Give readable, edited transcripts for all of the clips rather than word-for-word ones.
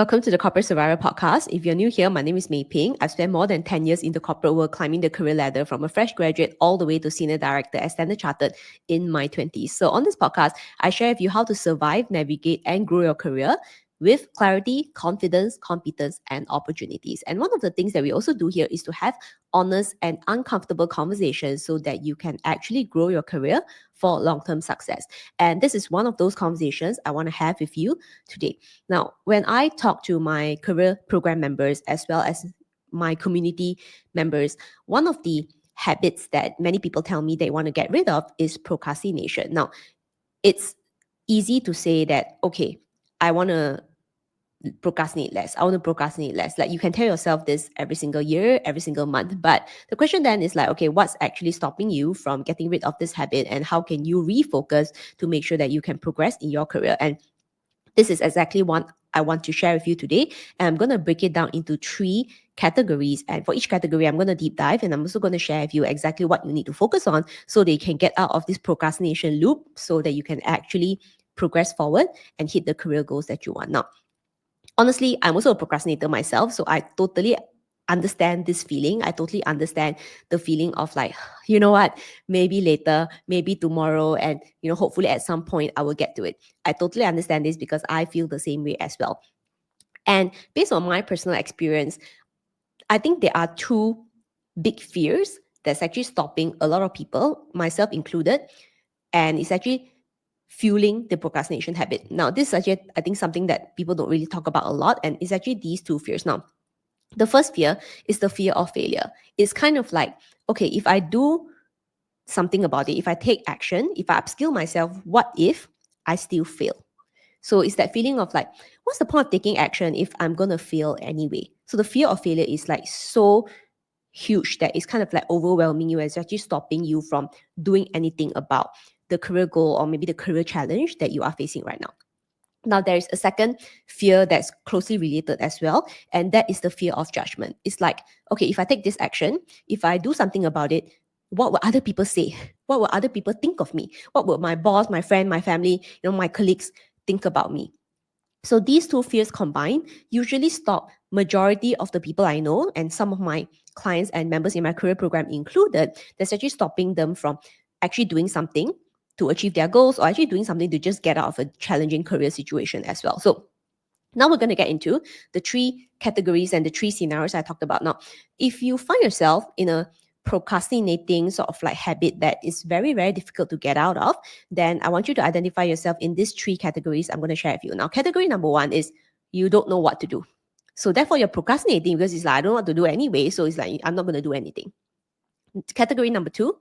Welcome to the Corporate Survivor podcast. If you're new here, my name is MEI PHING. I've spent more than 10 years in the corporate world climbing the career ladder from a fresh graduate all the way to senior director at Standard Chartered in my 20s. So on this podcast, I share with you how to survive, navigate, and grow your career with clarity, confidence, competence, and opportunities. And one of the things that we also do here is to have honest and uncomfortable conversations so that you can actually grow your career for long-term success. And this is one of those conversations I want to have with you today. Now, when I talk to my career program members as well as my community members, one of the habits that many people tell me they want to get rid of is procrastination. Now, it's easy to say that, okay, I want to procrastinate less. I want to procrastinate less. Like you can tell yourself this every single year, every single month. But the question then is like, okay, what's actually stopping you from getting rid of this habit, and how can you refocus to make sure that you can progress in your career? And this is exactly what I want to share with you today. And I'm going to break it down into 3 categories. And for each category, I'm going to deep dive, and I'm also going to share with you exactly what you need to focus on so that you can get out of this procrastination loop so that you can actually progress forward and hit the career goals that you want. Now, honestly, I'm also a procrastinator myself, so I totally understand this feeling. I totally understand the feeling of like, you know what, maybe later, maybe tomorrow, and hopefully at some point I will get to it. I totally understand this because I feel the same way as well. And based on my personal experience, I think there are 2 big fears that's actually stopping a lot of people, myself included, and it's actually fueling the procrastination habit. Now, this is actually, I think, something that people don't really talk about a lot, and it's actually these 2 fears. Now, the first fear is the fear of failure. It's kind of like, okay, if I do something about it, if I take action, if I upskill myself, what if I still fail? So it's that feeling of like, what's the point of taking action if I'm going to fail anyway? So the fear of failure is like so huge that it's kind of like overwhelming you. It's actually stopping you from doing anything about the career goal or maybe the career challenge that you are facing right now. Now, there is a second fear that's closely related as well, and that is the fear of judgment. It's like, okay, if I take this action, if I do something about it, what will other people say? What will other people think of me? What will my boss, my friend, my family, my colleagues think about me? So these 2 fears combined usually stop majority of the people I know, and some of my clients and members in my career program included, that's actually stopping them from actually doing something to achieve their goals, or actually doing something to just get out of a challenging career situation as well. So now we're going to get into the 3 categories and the 3 scenarios I talked about. Now, if you find yourself in a procrastinating sort of like habit that is very, very difficult to get out of, then I want you to identify yourself in these 3 categories I'm going to share with you. Now, category number 1 is you don't know what to do. So therefore, you're procrastinating because it's like, I don't know what to do anyway. So it's like, I'm not going to do anything. Category number 2,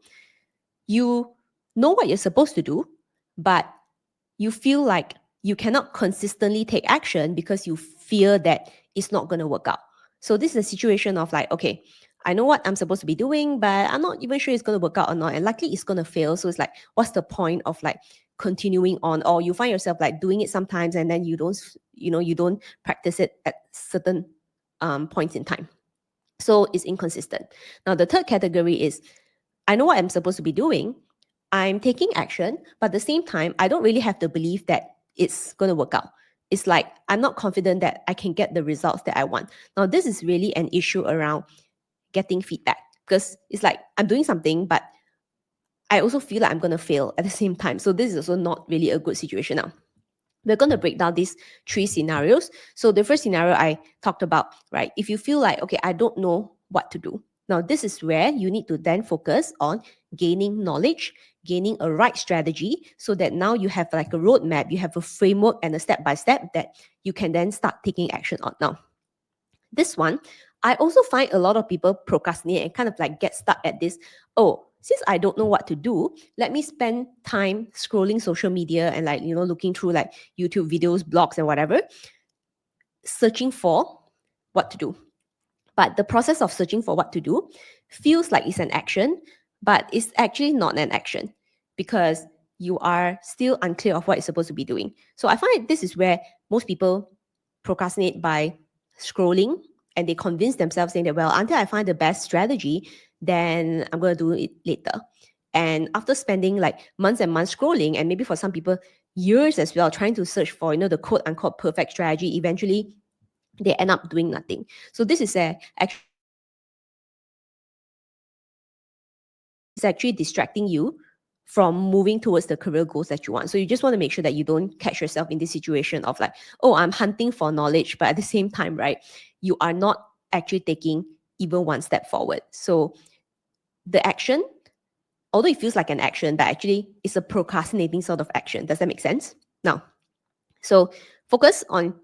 you know what you're supposed to do, but you feel like you cannot consistently take action because you fear that it's not going to work out. So this is a situation of like, okay, I know what I'm supposed to be doing, but I'm not even sure it's going to work out or not, and likely it's going to fail. So it's like, what's the point of like continuing on? Or you find yourself like doing it sometimes and then you don't practice it at certain points in time. So it's inconsistent. Now, the third category is, I know what I'm supposed to be doing, I'm taking action, but at the same time, I don't really have the belief that it's going to work out. It's like, I'm not confident that I can get the results that I want. Now, this is really an issue around getting feedback, because it's like, I'm doing something, but I also feel like I'm going to fail at the same time. So this is also not really a good situation now. We're going to break down these 3 scenarios. So the first scenario I talked about, right? If you feel like, okay, I don't know what to do. Now, this is where you need to then focus on gaining knowledge, gaining a right strategy, so that now you have like a roadmap, you have a framework and a step-by-step that you can then start taking action on. Now, this one, I also find a lot of people procrastinate and kind of like get stuck at this, oh, since I don't know what to do, let me spend time scrolling social media and like, looking through like YouTube videos, blogs and whatever, searching for what to do. But the process of searching for what to do feels like it's an action, but it's actually not an action because you are still unclear of what you're supposed to be doing. So I find this is where most people procrastinate by scrolling, and they convince themselves saying that, well, until I find the best strategy, then I'm going to do it later. And after spending like months and months scrolling, and maybe for some people years as well, trying to search for, the quote unquote perfect strategy, eventually they end up doing nothing. So this is actually distracting you from moving towards the career goals that you want. So you just want to make sure that you don't catch yourself in this situation of like, oh, I'm hunting for knowledge, but at the same time, right, you are not actually taking even one step forward. So the action, although it feels like an action, but actually it's a procrastinating sort of action. Does that make sense? Now, so focus on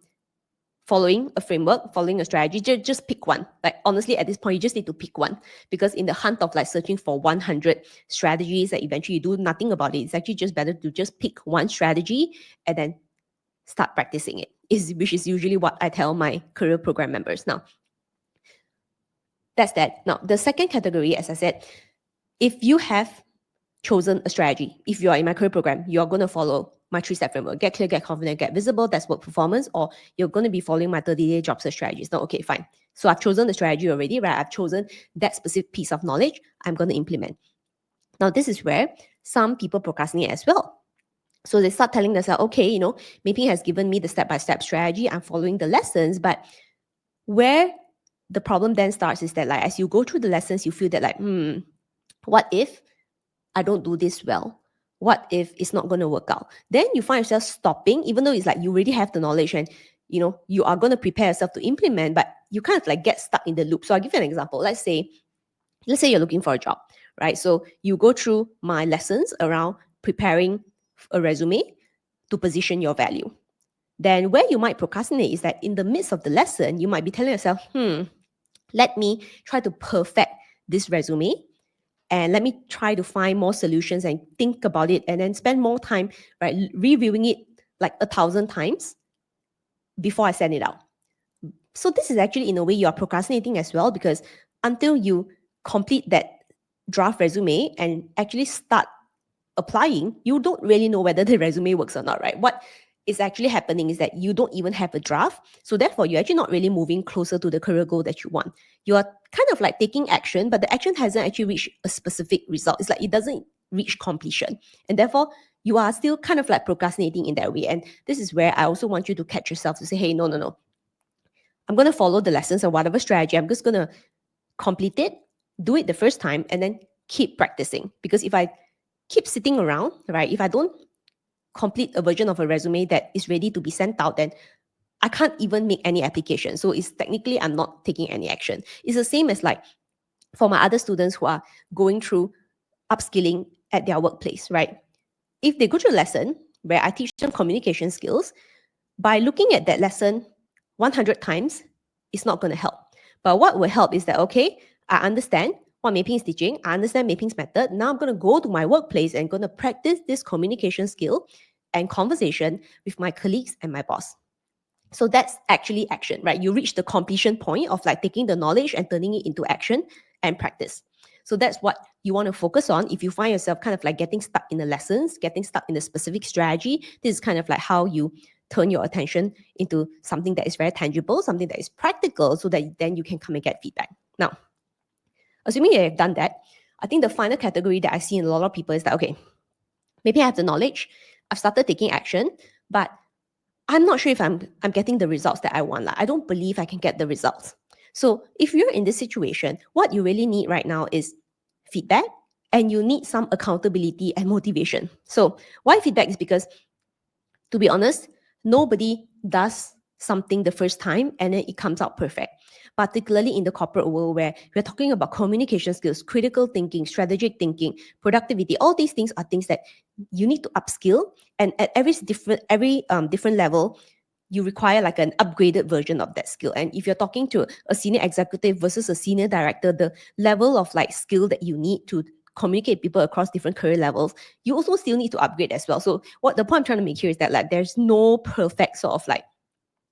following a framework, following a strategy. Just pick one. Like honestly, at this point, you just need to pick one, because in the hunt of like searching for 100 strategies that eventually you do nothing about it, it's actually just better to just pick one strategy and then start practicing it, which is usually what I tell my career program members. Now, that's that. Now, the second category, as I said, if you have chosen a strategy, if you are in my career program, you're going to follow my 3-step framework: get clear, get confident, get visible. That's work performance. Or you're going to be following my 30-day job search strategies. Now, okay, fine. So I've chosen the strategy already, right? I've chosen that specific piece of knowledge I'm going to implement. Now, this is where some people procrastinate as well. So they start telling themselves, okay, MEI PHING has given me the step-by-step strategy. I'm following the lessons. But where the problem then starts is that, like, as you go through the lessons, you feel that like, what if I don't do this well? What if it's not going to work out? Then you find yourself stopping, even though it's like you already have the knowledge and you are going to prepare yourself to implement, but you kind of like get stuck in the loop. So I'll give you an example. Let's say you're looking for a job, right? So you go through my lessons around preparing a resume to position your value. Then where you might procrastinate is that in the midst of the lesson, you might be telling yourself, let me try to perfect this resume, and let me try to find more solutions and think about it, and then spend more time, right, reviewing it like 1,000 times before I send it out. So this is actually, in a way, you are procrastinating as well, because until you complete that draft resume and actually start applying, you don't really know whether the resume works or not, right? What is actually happening is that you don't even have a draft. So therefore, you're actually not really moving closer to the career goal that you want. You are kind of like taking action, but the action hasn't actually reached a specific result. It's like it doesn't reach completion. And therefore, you are still kind of like procrastinating in that way. And this is where I also want you to catch yourself to say, hey, no. I'm going to follow the lessons or whatever strategy. I'm just going to complete it, do it the first time, and then keep practicing. Because if I keep sitting around, right, if I don't complete a version of a resume that is ready to be sent out, then I can't even make any application. So it's technically I'm not taking any action. It's the same as like for my other students who are going through upskilling at their workplace, right? If they go through a lesson where I teach them communication skills, by looking at that lesson 100 times, it's not going to help. But what will help is that, okay, I understand what MEI PHING is teaching. I understand MEI PHING's method. Now I'm going to go to my workplace and going to practice this communication skill and conversation with my colleagues and my boss. So that's actually action, right? You reach the completion point of like taking the knowledge and turning it into action and practice. So that's what you want to focus on. If you find yourself kind of like getting stuck in the lessons, getting stuck in the specific strategy, this is kind of like how you turn your attention into something that is very tangible, something that is practical, so that then you can come and get feedback. Now, assuming you have done that, I think the final category that I see in a lot of people is that, okay, maybe I have the knowledge, I've started taking action, but I'm not sure if I'm getting the results that I want. Like, I don't believe I can get the results. So if you're in this situation, what you really need right now is feedback, and you need some accountability and motivation. So why feedback is because, to be honest, nobody does something the first time and then it comes out perfect. Particularly in the corporate world, where we're talking about communication skills, critical thinking, strategic thinking, productivity. All these things are things that you need to upskill, and at every different level, you require like an upgraded version of that skill. And if you're talking to a senior executive versus a senior director, the level of like skill that you need to communicate people across different career levels, you also still need to upgrade as well. So what the point I'm trying to make here is that like there's no perfect sort of like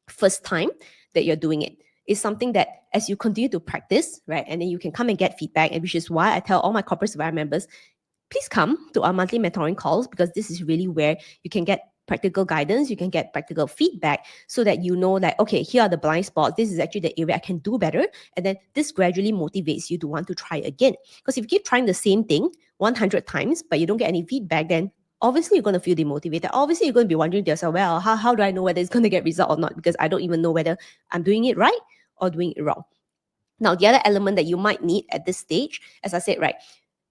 first time that you're doing it. It's something that as you continue to practice, right, and then you can come and get feedback, and which is why I tell all my corporate survivor members, please come to our monthly mentoring calls, because this is really where you can get practical guidance, you can get practical feedback, so that you know that, okay, here are the blind spots, this is actually the area I can do better, and then this gradually motivates you to want to try again. Because if you keep trying the same thing 100 times but you don't get any feedback, then obviously you're going to feel demotivated. Obviously, you're going to be wondering to yourself, well, how do I know whether it's going to get result or not? Because I don't even know whether I'm doing it right or doing it wrong. Now, the other element that you might need at this stage, as I said, right,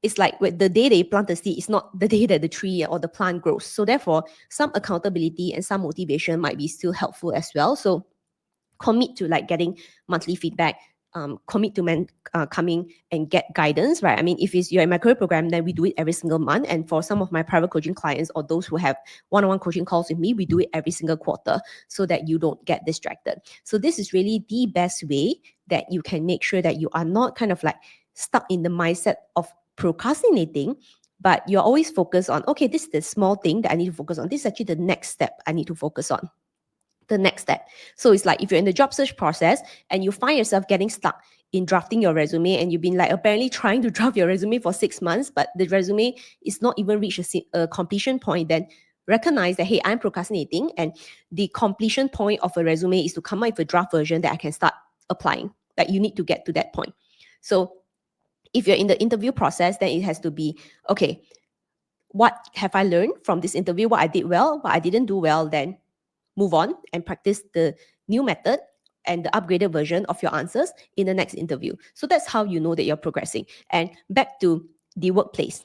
it's like with the day that you plant the seed, it's not the day that the tree or the plant grows. So therefore, some accountability and some motivation might be still helpful as well. So commit to like getting monthly feedback, commit to coming and get guidance, right? I mean, if you're in my career program, then we do it every single month. And for some of my private coaching clients or those who have one-on-one coaching calls with me, we do it every single quarter so that you don't get distracted. So this is really the best way that you can make sure that you are not kind of like stuck in the mindset of procrastinating, but you're always focused on, okay, this is the small thing that I need to focus on. This is actually the next step I need to focus on. The next step. So it's like if you're in the job search process and you find yourself getting stuck in drafting your resume and you've been like apparently trying to draft your resume for 6 months, but the resume is not even reached a completion point, then recognize that, hey, I'm procrastinating, and the completion point of a resume is to come up with a draft version that I can start applying. Like you need to get to that point. So if you're in the interview process, then it has to be, okay, what have I learned from this interview? What I did well, what I didn't do well, then move on and practice the new method and the upgraded version of your answers in the next interview. So that's how you know that you're progressing. And back to the workplace,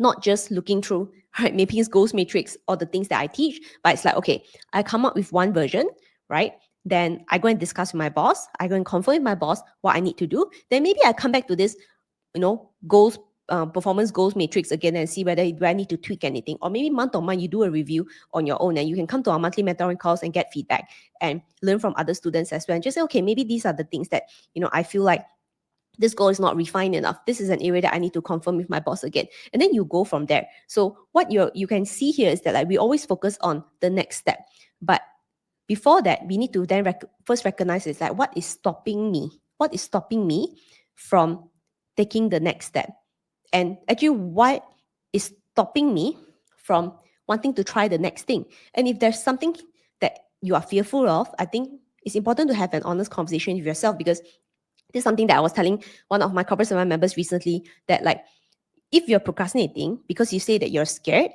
not just looking through, right, MEI Phing's goals matrix or the things that I teach, but it's like, okay, I come up with one version, right? Then I go and discuss with my boss. I go and confirm with my boss what I need to do. Then maybe I come back to this, goals, performance goals matrix again and see whether do I need to tweak anything. Or maybe month on month, you do a review on your own and you can come to our monthly mentoring calls and get feedback and learn from other students as well. And just say, okay, maybe these are the things that, I feel like this goal is not refined enough. This is an area that I need to confirm with my boss again. And then you go from there. So what you can see here is that like we always focus on the next step. But before that, we need to then first recognize is like, what is stopping me? What is stopping me from taking the next step? And actually, what is stopping me from wanting to try the next thing? And if there's something that you are fearful of, I think it's important to have an honest conversation with yourself, because this is something that I was telling one of my corporate servant members recently, that like, if you're procrastinating because you say that you're scared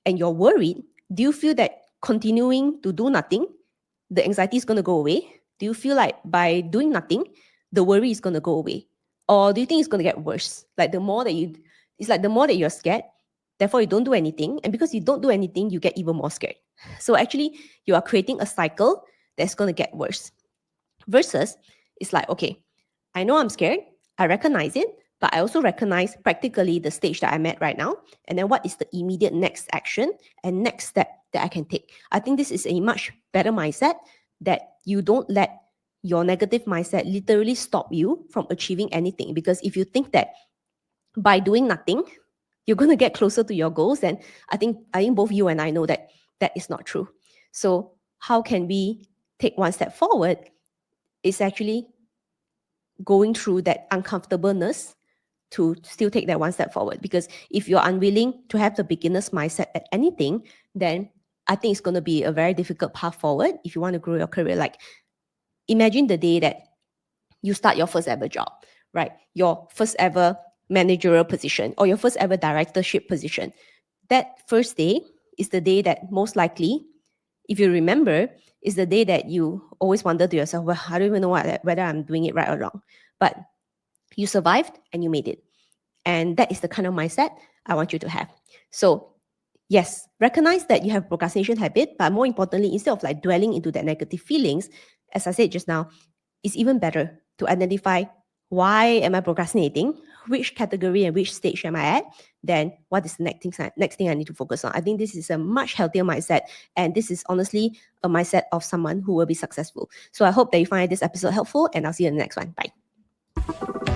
and you're worried, do you feel that continuing to do nothing, the anxiety is going to go away? Do you feel like by doing nothing, the worry is going to go away? Or do you think it's going to get worse? Like the more that you're scared, therefore you don't do anything. And because you don't do anything, you get even more scared. So actually, you are creating a cycle that's going to get worse. Versus, it's like, okay, I know I'm scared. I recognize it, but I also recognize practically the stage that I'm at right now. And then what is the immediate next action and next step that I can take? I think this is a much better mindset, that you don't let your negative mindset literally stop you from achieving anything. Because if you think that by doing nothing, you're going to get closer to your goals, then I think both you and I know that that is not true. So how can we take one step forward? Is actually going through that uncomfortableness to still take that one step forward. Because if you're unwilling to have the beginner's mindset at anything, then I think it's going to be a very difficult path forward if you want to grow your career. Like, imagine the day that you start your first ever job, right? Your first ever managerial position or your first ever directorship position. That first day is the day that most likely, if you remember, is the day that you always wonder to yourself, well, I don't even know whether I'm doing it right or wrong. But you survived and you made it. And that is the kind of mindset I want you to have. So yes, recognize that you have procrastination habit, but more importantly, instead of like dwelling into that negative feelings, as I said just now, it's even better to identify, why am I procrastinating? Which category and which stage am I at? Then what is the next thing I need to focus on? I think this is a much healthier mindset. And this is honestly a mindset of someone who will be successful. So I hope that you find this episode helpful, and I'll see you in the next one. Bye.